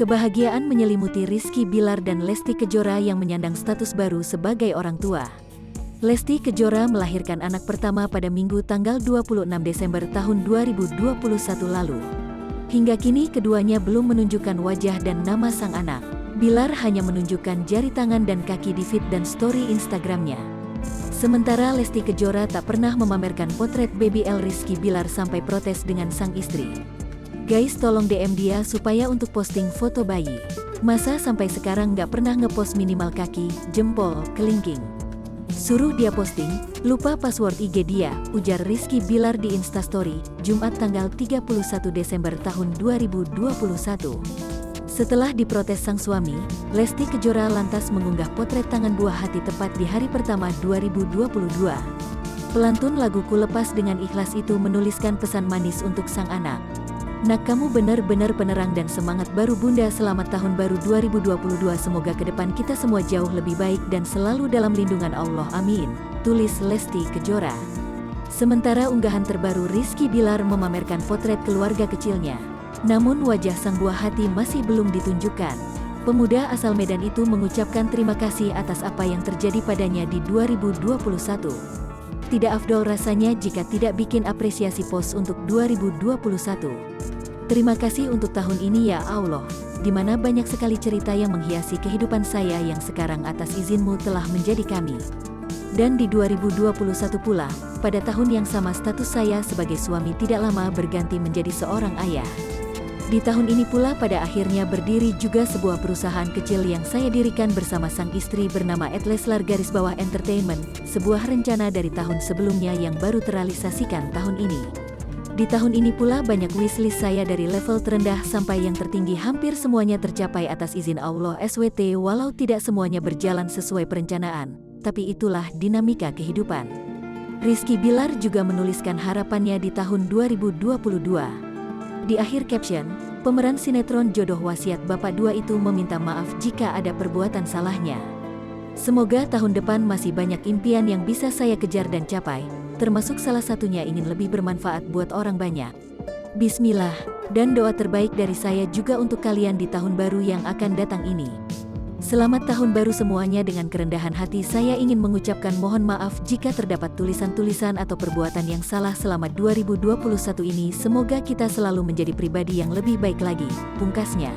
Kebahagiaan menyelimuti Rizky Bilar dan Lesti Kejora yang menyandang status baru sebagai orang tua. Lesti Kejora melahirkan anak pertama pada Minggu tanggal 26 Desember tahun 2021 lalu. Hingga kini keduanya belum menunjukkan wajah dan nama sang anak. Bilar hanya menunjukkan jari tangan dan kaki di feed dan story Instagramnya. Sementara Lesti Kejora tak pernah memamerkan potret baby L Rizky Bilar sampai protes dengan sang istri. Guys, tolong DM dia supaya untuk posting foto bayi. Masa sampai sekarang nggak pernah ngepost minimal kaki, jempol, kelingking. Suruh dia posting, lupa password IG dia, ujar Rizky Bilar di Instastory, Jumat tanggal 31 Desember tahun 2021. Setelah diprotes sang suami, Lesti Kejora lantas mengunggah potret tangan buah hati tepat di hari pertama 2022. Pelantun lagu Ku Lepas dengan Ikhlas itu menuliskan pesan manis untuk sang anak. Nak, kamu benar-benar penerang dan semangat baru Bunda. Selamat tahun baru 2022, semoga ke depan kita semua jauh lebih baik dan selalu dalam lindungan Allah, amin, tulis Lesti Kejora. Sementara unggahan terbaru Rizky Bilar memamerkan potret keluarga kecilnya. Namun wajah sang buah hati masih belum ditunjukkan. Pemuda asal Medan itu mengucapkan terima kasih atas apa yang terjadi padanya di 2021. Tidak afdol rasanya jika tidak bikin apresiasi post untuk 2021. Terima kasih untuk tahun ini ya Allah, di mana banyak sekali cerita yang menghiasi kehidupan saya yang sekarang atas izinmu telah menjadi kami. Dan di 2021 pula, pada tahun yang sama status saya sebagai suami tidak lama berganti menjadi seorang ayah. Di tahun ini pula pada akhirnya berdiri juga sebuah perusahaan kecil yang saya dirikan bersama sang istri bernama @leslar_bawah entertainment, sebuah rencana dari tahun sebelumnya yang baru terrealisasikan tahun ini. Di tahun ini pula banyak wishlist saya dari level terendah sampai yang tertinggi, hampir semuanya tercapai atas izin Allah SWT, walau tidak semuanya berjalan sesuai perencanaan, tapi itulah dinamika kehidupan. Rizky Bilar juga menuliskan harapannya di tahun 2022. Di akhir caption, pemeran sinetron Jodoh Wasiat Bapak 2 itu meminta maaf jika ada perbuatan salahnya. Semoga tahun depan masih banyak impian yang bisa saya kejar dan capai, termasuk salah satunya ingin lebih bermanfaat buat orang banyak. Bismillah, dan doa terbaik dari saya juga untuk kalian di tahun baru yang akan datang ini. Selamat tahun baru semuanya. Dengan kerendahan hati saya ingin mengucapkan mohon maaf jika terdapat tulisan-tulisan atau perbuatan yang salah selama 2021 ini. Semoga kita selalu menjadi pribadi yang lebih baik lagi, pungkasnya.